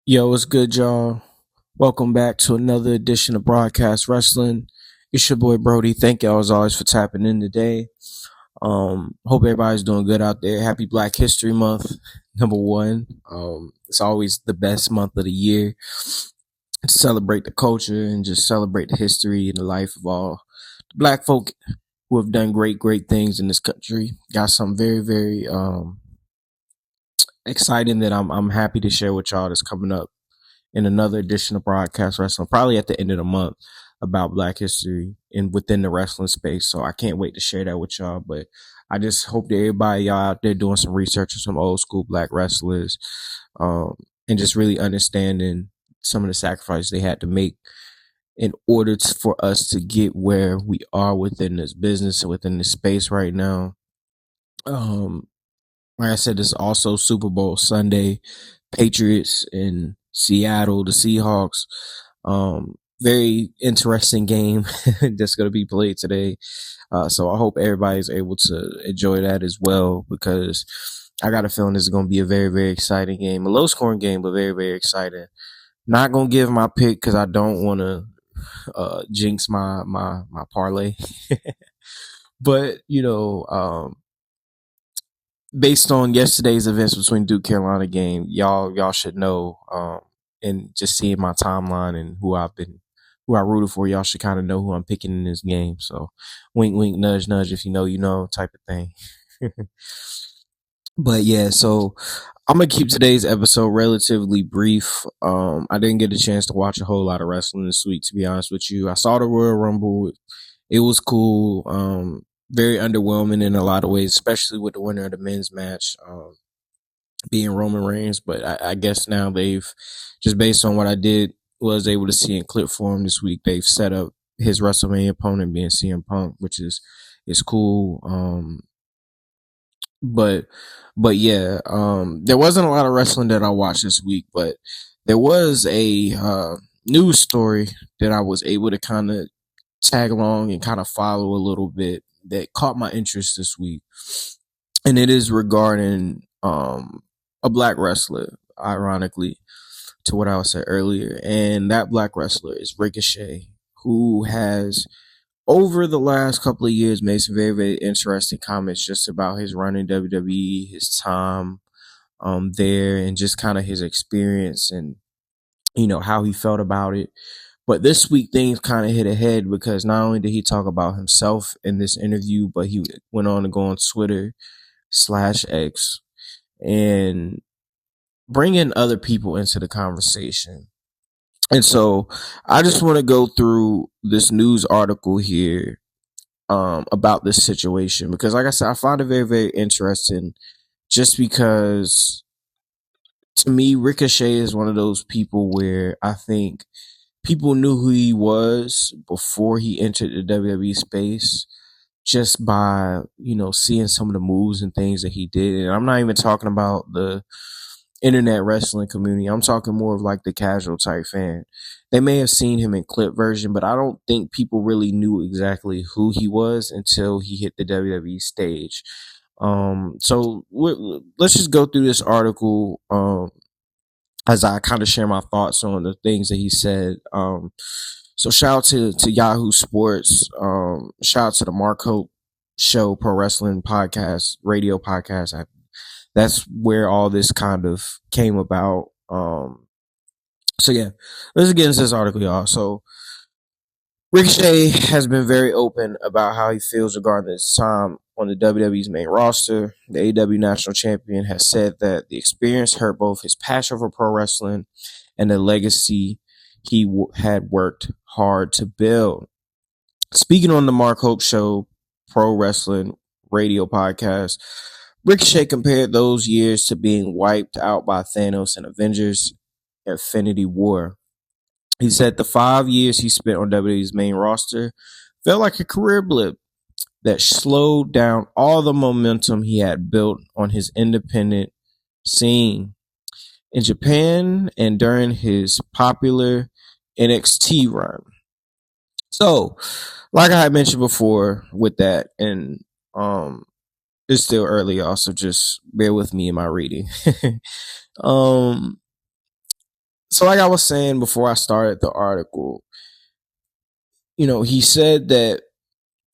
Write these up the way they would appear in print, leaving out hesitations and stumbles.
Yo, what's good, y'all? Welcome back to another edition of Broadcast Wrestling. It's your boy Brody. Thank y'all as always for tapping in today. Hope everybody's doing good out there. Happy Black History Month, number one. It's always the best month of the year to celebrate the culture and just celebrate the history and the life of all the black folk who have done great things in this country. Got some very exciting that I'm happy to share with y'all that's coming up in another edition of Broadcast Wrestling, probably at the end of the month, about Black history and within the wrestling space. So I can't wait to share that with y'all. But I just hope that everybody y'all out there doing some research on some old school Black wrestlers, and just really understanding some of the sacrifices they had to make in order for us to get where we are within this business and within this space right now. Um, like I said, this is also Super Bowl Sunday. Patriots in Seattle, the Seahawks. Very interesting game that's going to be played today. So I hope everybody's able to enjoy that as well, because I got a feeling this is going to be a very exciting game, a low scoring game, but very exciting. Not going to give my pick because I don't want to jinx my parlay. But based on yesterday's events between Duke Carolina game, y'all should know, and just seeing my timeline and who I rooted for, y'all should kind of know who I'm picking in this game. So wink, nudge, if you know type of thing. But yeah, so I'm gonna keep today's episode relatively brief. I didn't get a chance to watch a whole lot of wrestling this week, to be honest with you. I saw the Royal Rumble. It was cool. Very underwhelming in a lot of ways, especially with the winner of the men's match, being Roman Reigns. But I guess now they've, just based on what I was able to see in clip form this week, they've set up his WrestleMania opponent being CM Punk, which is cool. But yeah, there wasn't a lot of wrestling that I watched this week, but there was a news story that I was able to kind of tag along and kind of follow a little bit that caught my interest this week. And it is regarding a Black wrestler, ironically, to what I was saying earlier. And that Black wrestler is Ricochet, who has, over the last couple of years, made some very interesting comments just about his run in WWE, his time there, and just kind of his experience and how he felt about it. But this week things kind of hit ahead, because not only did he talk about himself in this interview, but he went on to go on Twitter/X and bring in other people into the conversation. And so I just want to go through this news article here about this situation, because like I said, I found it very interesting, just because to me, Ricochet is one of those people where I think people knew who he was before he entered the WWE space, just by, seeing some of the moves and things that he did. And I'm not even talking about the internet wrestling community. I'm talking more of like the casual type fan. They may have seen him in clip version, but I don't think people really knew exactly who he was until he hit the WWE stage. So let's just go through this article, as I kind of share my thoughts on the things that he said. So shout out to Yahoo Sports. Shout out to the Mark Hope Show Pro Wrestling Podcast, radio podcast. That's where all this kind of came about. So yeah, let's get into this article, y'all. So Ricochet has been very open about how he feels regarding his time on the WWE's main roster. The AEW National Champion has said that the experience hurt both his passion for pro wrestling and the legacy he had worked hard to build. Speaking on the Mark Hope Show Pro Wrestling Radio Podcast, Ricochet compared those years to being wiped out by Thanos in Avengers Infinity War. He said the 5 years he spent on WWE's main roster felt like a career blip that slowed down all the momentum he had built on his independent scene in Japan and during his popular NXT run. So, like I had mentioned before with that, and it's still early, also just bear with me in my reading. um So like I was saying before I started the article, he said that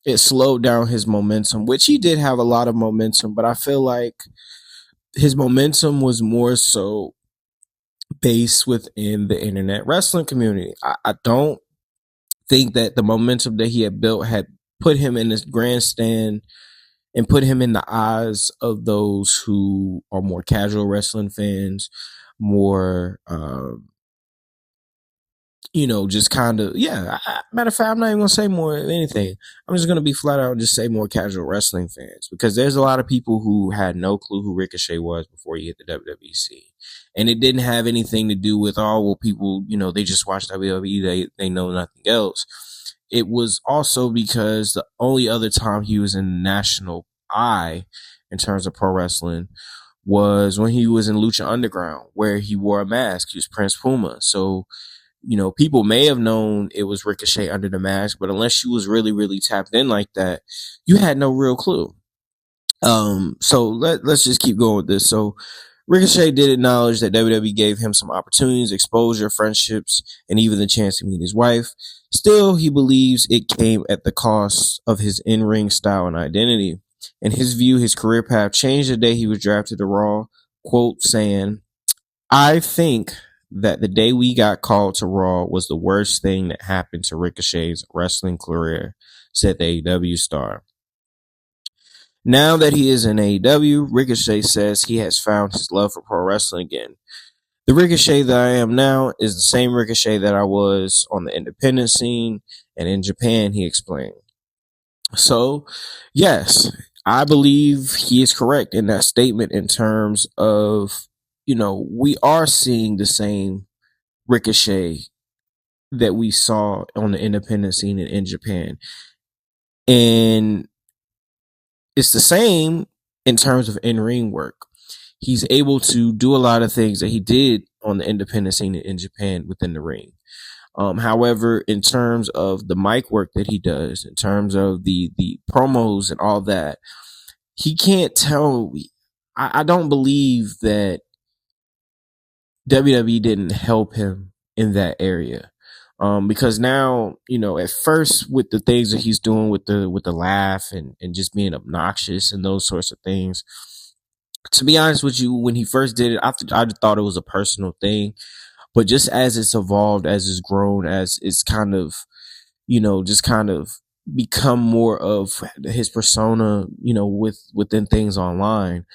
it slowed down his momentum, which he did have a lot of momentum, but I feel like his momentum was more so based within the internet wrestling community. I don't think that the momentum that he had built had put him in this grandstand and put him in the eyes of those who are more casual wrestling fans, more just kind of, yeah. Matter of fact, I'm not even gonna say more of anything. I'm just gonna be flat out and just say more casual wrestling fans, because there's a lot of people who had no clue who Ricochet was before he hit the WWE, and it didn't have anything to do with, oh well, people, they just watch WWE, they know nothing else. It was also because the only other time he was in the national eye in terms of pro wrestling was when he was in Lucha Underground, where he wore a mask. He was Prince Puma. So people may have known it was Ricochet under the mask, but unless you was really, really tapped in like that, you had no real clue. So let's just keep going with this. So Ricochet did acknowledge that WWE gave him some opportunities, exposure, friendships, and even the chance to meet his wife. Still, he believes it came at the cost of his in-ring style and identity. In his view, his career path changed the day he was drafted to Raw, quote saying, "I think that the day we got called to Raw was the worst thing that happened to Ricochet's wrestling career," said the AEW star. Now that he is in AEW, Ricochet says he has found his love for pro wrestling again. "The Ricochet that I am now is the same Ricochet that I was on the independent scene and in Japan," he explained. So, yes, I believe he is correct in that statement in terms of, we are seeing the same Ricochet that we saw on the independent scene in Japan. And it's the same in terms of in-ring work. He's able to do a lot of things that he did on the independent scene in Japan within the ring. However, in terms of the mic work that he does, in terms of the promos and all that, he can't tell. I don't believe that WWE didn't help him in that area. Because now, at first with the things that he's doing with the laugh and just being obnoxious and those sorts of things, to be honest with you, when he first did it, I thought it was a personal thing. But just as it's evolved, as it's grown, as it's kind of, just kind of become more of his persona, within things online,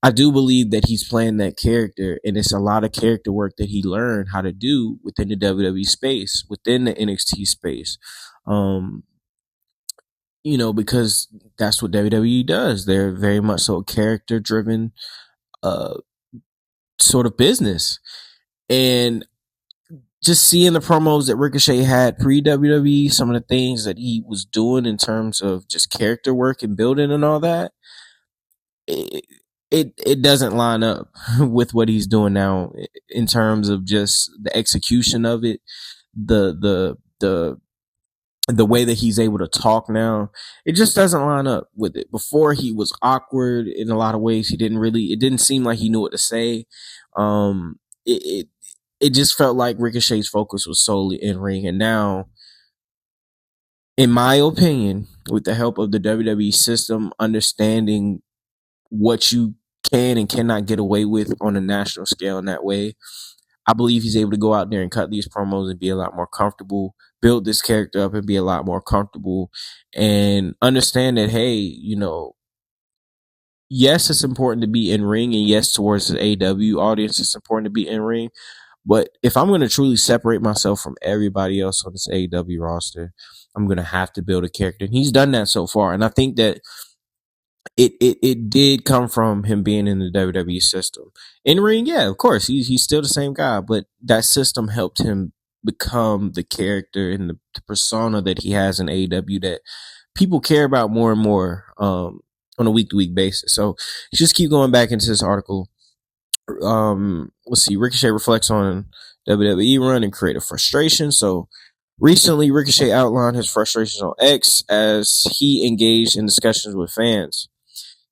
I do believe that he's playing that character, and it's a lot of character work that he learned how to do within the WWE space, within the NXT space. Because that's what WWE does. They're very much so a character driven sort of business. And just seeing the promos that Ricochet had pre WWE, some of the things that he was doing in terms of just character work and building and all that, it doesn't line up with what he's doing now in terms of just the execution of it, the way that he's able to talk now. It just doesn't line up with it. Before, he was awkward in a lot of ways. It didn't seem like he knew what to say. It just felt like Ricochet's focus was solely in ring. And now, in my opinion, with the help of the WWE system, understanding what you can and cannot get away with on a national scale in that way, I believe he's able to go out there and cut these promos and be a lot more comfortable, build this character up and be a lot more comfortable, and understand that, hey, yes, it's important to be in ring, and yes, towards the AEW audience, it's important to be in ring. But if I'm going to truly separate myself from everybody else on this AEW roster, I'm going to have to build a character. And he's done that so far. And I think that it did come from him being in the WWE system. In ring, yeah, of course, he's still the same guy, but that system helped him become the character and the persona that he has in AEW that people care about more and more on a week-to-week basis. So just keep going back into this article. Let's see. Ricochet reflects on WWE run and creative frustration. So recently, Ricochet outlined his frustrations on X as he engaged in discussions with fans.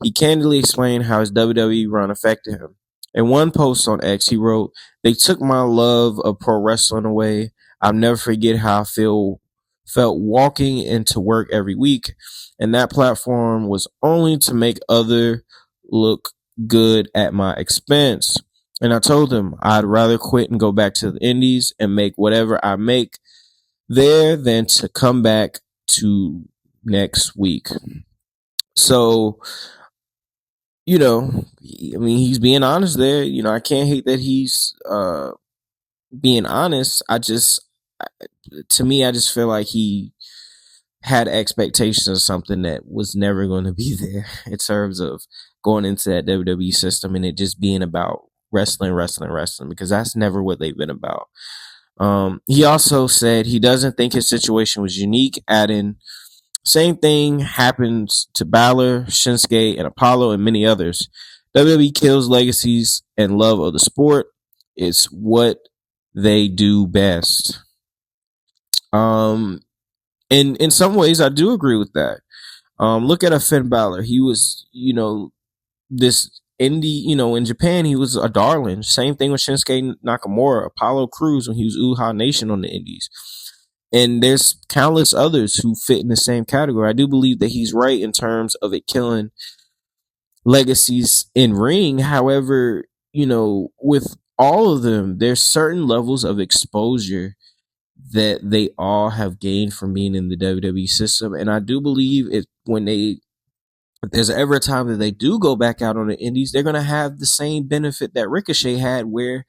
He candidly explained how his WWE run affected him. In one post on X, he wrote, "They took my love of pro wrestling away. I'll never forget how I felt walking into work every week, and that platform was only to make other look good at my expense. And I told him I'd rather quit and go back to the indies and make whatever I make there than to come back to next week." So, I mean, he's being honest there. I can't hate that he's being honest. To me, I just feel like he had expectations of something that was never going to be there in terms of going into that WWE system and it just being about wrestling, wrestling, wrestling, because that's never what they've been about. He also said he doesn't think his situation was unique, adding, "Same thing happens to Balor, Shinsuke, and Apollo, and many others. WWE kills legacies and love of the sport. It's what they do best." And in some ways, I do agree with that. Look at a Finn Balor. He was, this indie, in Japan, he was a darling. Same thing with Shinsuke Nakamura, Apollo Crews when he was Uhaa Nation on the indies. And there's countless others who fit in the same category. I do believe that he's right in terms of it killing legacies in ring. However, with all of them, there's certain levels of exposure that they all have gained from being in the WWE system. And I do believe if there's ever a time that they do go back out on the indies, they're going to have the same benefit that Ricochet had, where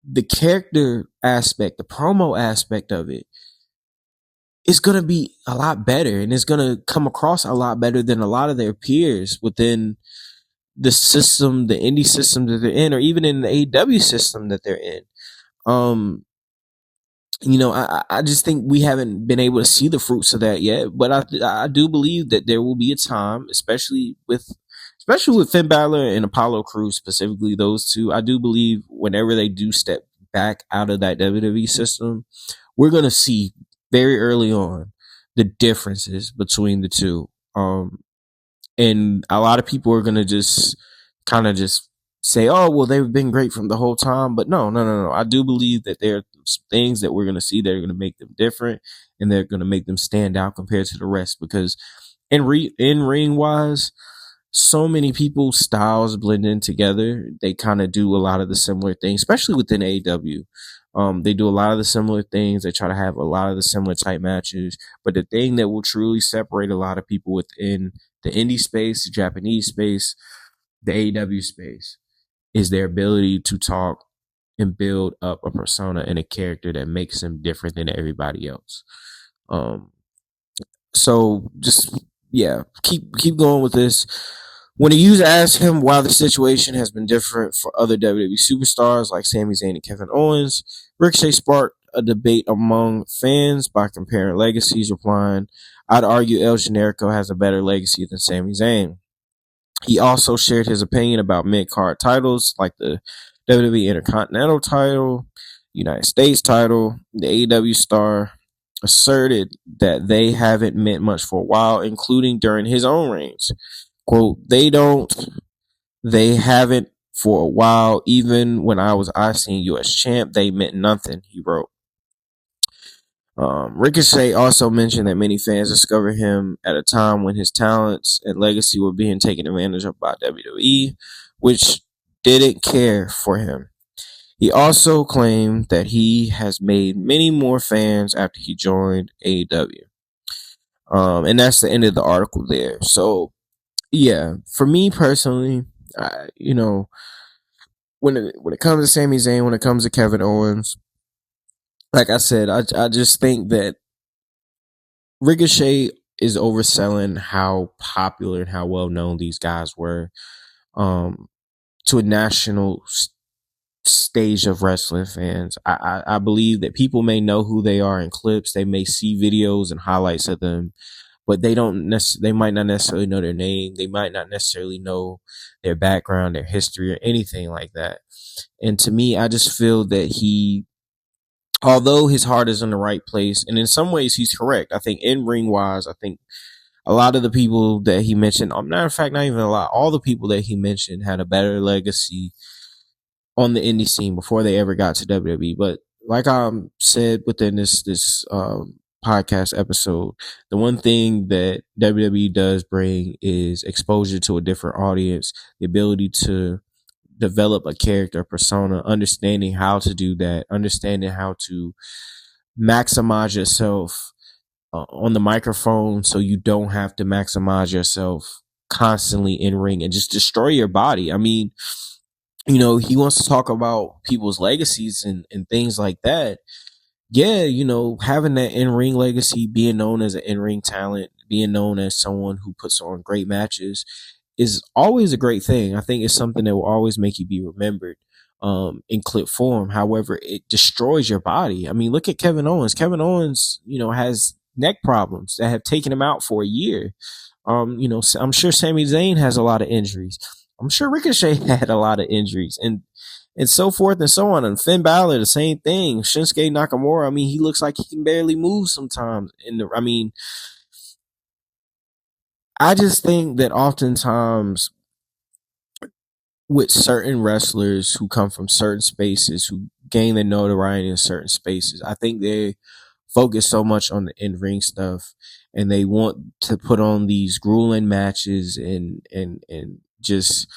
the character aspect, the promo aspect of it, is going to be a lot better, and it's going to come across a lot better than a lot of their peers within the system, the indie system that they're in, or even in the AEW system that they're in. I just think we haven't been able to see the fruits of that yet, but I do believe that there will be a time, especially with Finn Balor and Apollo Crews, specifically those two. I do believe whenever they do step back out of that WWE system, we're going to see very early on the differences between the two. And a lot of people are going to just kind of just say, "Oh, well, they've been great from the whole time." But no. I do believe that there are things that we're going to see that are going to make them different, and they're going to make them stand out compared to the rest. Because in ring wise, so many people's styles blend in together. They kind of do a lot of the similar things, especially within AEW. They do a lot of the similar things. They try to have a lot of the similar type matches. But the thing that will truly separate a lot of people within the indie space, the Japanese space, the AEW space, is their ability to talk and build up a persona and a character that makes them different than everybody else. So just, keep going with this. When a user asked him why the situation has been different for other WWE superstars like Sami Zayn and Kevin Owens, Ricochet sparked a debate among fans by comparing legacies, replying, "I'd argue El Generico has a better legacy than Sami Zayn." He also shared his opinion about mid-card titles like the WWE Intercontinental title, United States title. The AEW star asserted that they haven't meant much for a while, including during his own reigns. Quote, they haven't for a while. Even when I was IC US champ, they meant nothing," he wrote. Ricochet also mentioned that many fans discovered him at a time when his talents and legacy were being taken advantage of by WWE, which didn't care for him. He also claimed that he has made many more fans after he joined AEW. And that's the end of the article there. So, yeah, for me personally, when it comes to Sami Zayn, when it comes to Kevin Owens, like I said, I just think that Ricochet is overselling how popular and how well known these guys were to a national stage of wrestling fans. I believe that people may know who they are in clips, they may see videos and highlights of them, but they might not necessarily know their name. They might not necessarily know their background, their history, or anything like that. And to me, I just feel that although his heart is in the right place, and in some ways he's correct. I think in ring wise, I think a lot of the people that he mentioned, matter of fact, not even a lot, all the people that he mentioned had a better legacy on the indie scene before they ever got to WWE. But like I said within this podcast episode, the one thing that WWE does bring is exposure to a different audience, the ability to develop a character persona, understanding how to do that, understanding how to maximize yourself on the microphone so you don't have to maximize yourself constantly in ring and just destroy your body. I mean, he wants to talk about people's legacies and things like that. Yeah, having that in-ring legacy, being known as an in-ring talent, being known as someone who puts on great matches is always a great thing. I think it's something that will always make you be remembered in clip form. However, it destroys your body. I mean, look at Kevin Owens. Kevin Owens, has neck problems that have taken him out for a year. I'm sure Sami Zayn has a lot of injuries. I'm sure Ricochet had a lot of injuries and so forth and so on. And Finn Balor, the same thing. Shinsuke Nakamura, I mean, he looks like he can barely move sometimes. I just think that oftentimes with certain wrestlers who come from certain spaces, who gain their notoriety in certain spaces, I think they focus so much on the in-ring stuff and they want to put on these grueling matches and just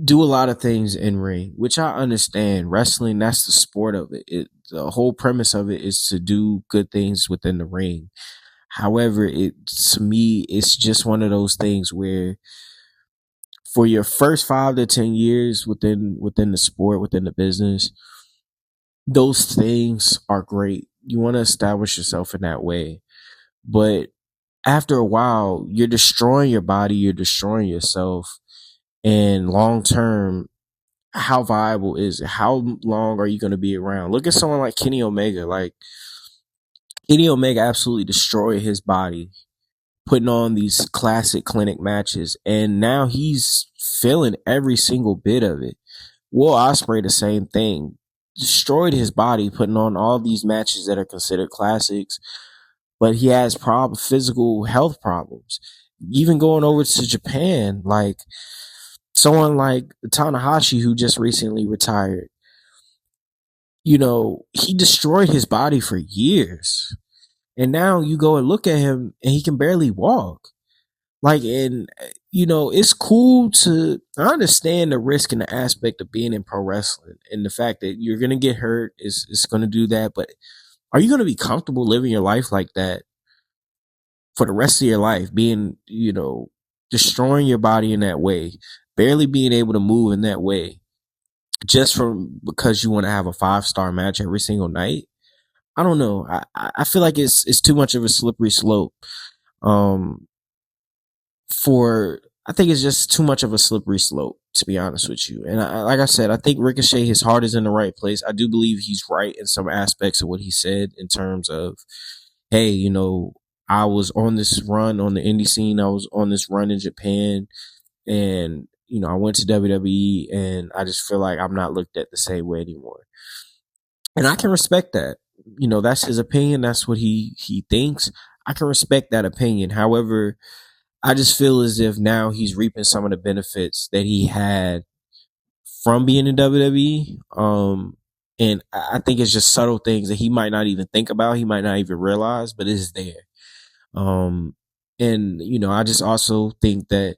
do a lot of things in ring, which I understand. Wrestling, that's the sport of it. The whole premise of it is to do good things within the ring. However, to me, it's just one of those things where for your first 5 to 10 years within the sport, within the business, those things are great. You want to establish yourself in that way. But after a while, you're destroying your body, you're destroying yourself. And long term, how viable is it? How long are you going to be around? Look at someone like Kenny Omega. Like, Kenny Omega absolutely destroyed his body putting on these classic clinic matches, and now he's feeling every single bit of it. Will Ospreay, the same thing, destroyed his body putting on all these matches that are considered classics, but he has physical health problems. Even going over to Japan, like someone like Tanahashi, who just recently retired, he destroyed his body for years. And now you go and look at him and he can barely walk. It's cool I understand the risk and the aspect of being in pro wrestling and the fact that you're going to get hurt is going to do that. But are you going to be comfortable living your life like that for the rest of your life, being, destroying your body in that way, barely being able to move in that way, just because you want to have a 5-star match every single night? I don't know. I feel like it's too much of a slippery slope. I think it's just too much of a slippery slope, to be honest with you. And like I said, I think Ricochet, his heart is in the right place. I do believe he's right in some aspects of what he said in terms of, hey, I was on this run on the indie scene. I was on this run in Japan, and I went to WWE, and I just feel like I'm not looked at the same way anymore. And I can respect that. That's his opinion. That's what he thinks. I can respect that opinion. However, I just feel as if now he's reaping some of the benefits that he had from being in WWE. And I think it's just subtle things that he might not even think about. He might not even realize, but it's there. And I just also think that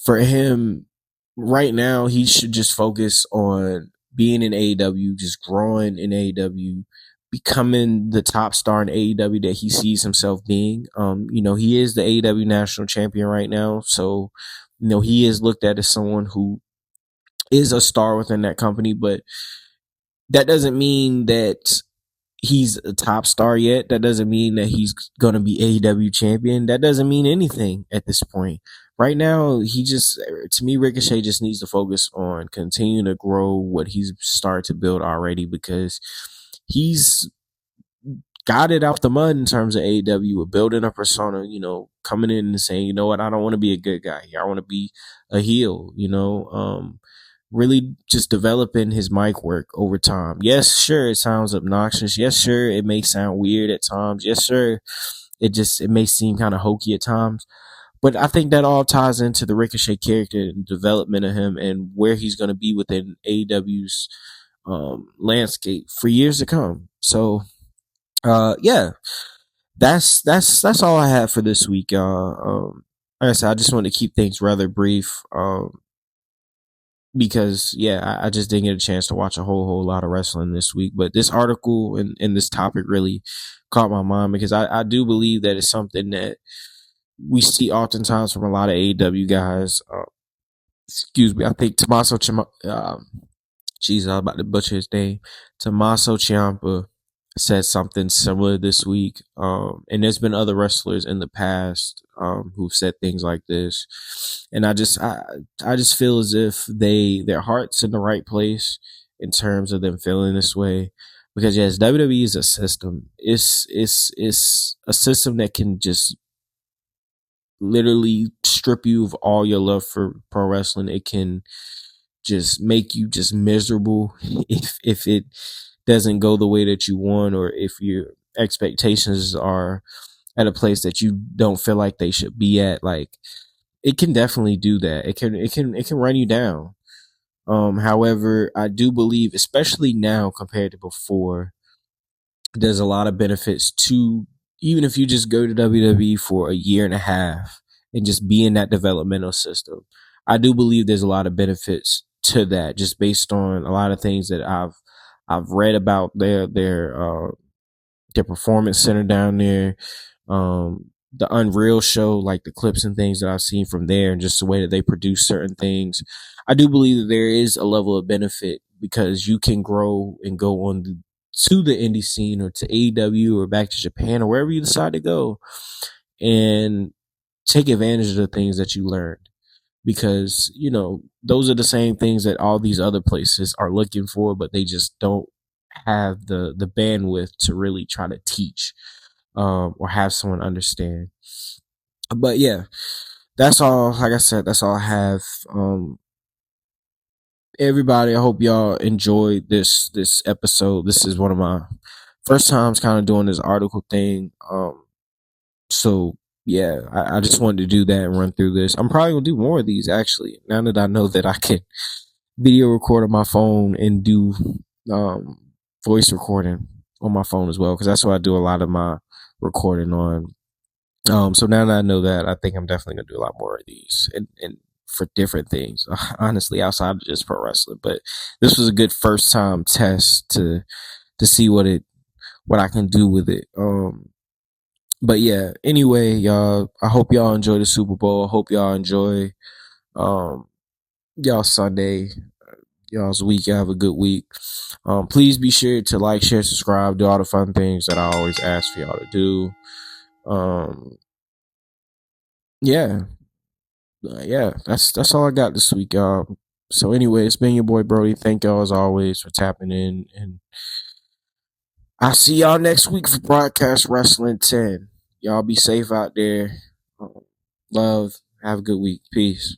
for him right now, he should just focus on being in AEW, just growing in AEW, becoming the top star in AEW that he sees himself being. He is the AEW national champion right now. So, he is looked at as someone who is a star within that company, but that doesn't mean that he's a top star yet. That doesn't mean that he's going to be AEW champion. That doesn't mean anything at this point. Right now, to me, Ricochet just needs to focus on continuing to grow what he's started to build already, because he's got it out the mud in terms of AEW, building a persona, coming in and saying, you know what, I don't want to be a good guy here. I want to be a heel, really just developing his mic work over time. Yes, sure, it sounds obnoxious. Yes, sure, it may sound weird at times. Yes, sure, it may seem kind of hokey at times. But I think that all ties into the Ricochet character and development of him and where he's going to be within AEW's landscape for years to come. So, yeah, that's all I have for this week, y'all. Like I said, I just want to keep things rather brief. Because yeah, I just didn't get a chance to watch a whole lot of wrestling this week. But this article and this topic really caught my mind because I do believe that it's something that we see oftentimes from a lot of AEW guys. Excuse me, I think Tommaso jeez, I was about to butcher his name. Tommaso Ciampa said something similar this week. And there's been other wrestlers in the past who've said things like this. And I just feel as if their heart's in the right place in terms of them feeling this way. Because yes, WWE is a system. It's a system that can just literally strip you of all your love for pro wrestling. It can just make you just miserable if it doesn't go the way that you want, or if your expectations are at a place that you don't feel like they should be at. Like, it can definitely do that. It can run you down. However, I do believe, especially now compared to before, there's a lot of benefits to, even if you just go to WWE for a year and a half and just be in that developmental system. I do believe there's a lot of benefits to that, just based on a lot of things that I've read about their performance center down there, the Unreal show, like the clips and things that I've seen from there, and just the way that they produce certain things. I do believe that there is a level of benefit because you can grow and go on to the indie scene or to AEW or back to Japan or wherever you decide to go and take advantage of the things that you learned. Because, those are the same things that all these other places are looking for, but they just don't have the bandwidth to really try to teach or have someone understand. But yeah, that's all. Like I said, that's all I have. Everybody, I hope y'all enjoyed this episode. This is one of my first times kind of doing this article thing. So yeah, I just wanted to do that and run through this. I'm probably gonna do more of these actually. Now that I know that I can video record on my phone and do voice recording on my phone as well, because that's what I do a lot of my recording on. So now that I know that, I think I'm definitely gonna do a lot more of these and for different things, honestly, outside of just pro wrestling. But this was a good first time test to see what I can do with it. But yeah, anyway, y'all, I hope y'all enjoy the Super Bowl. I hope y'all enjoy y'all Sunday, y'all's week. Y'all have a good week. Please be sure to like, share, subscribe, do all the fun things that I always ask for y'all to do. Yeah, that's all I got this week, y'all. So anyway, it's been your boy Brody. Thank y'all as always for tapping in, and I'll see y'all next week for Brodcast Wrestling 10. Y'all be safe out there. Love. Have a good week. Peace.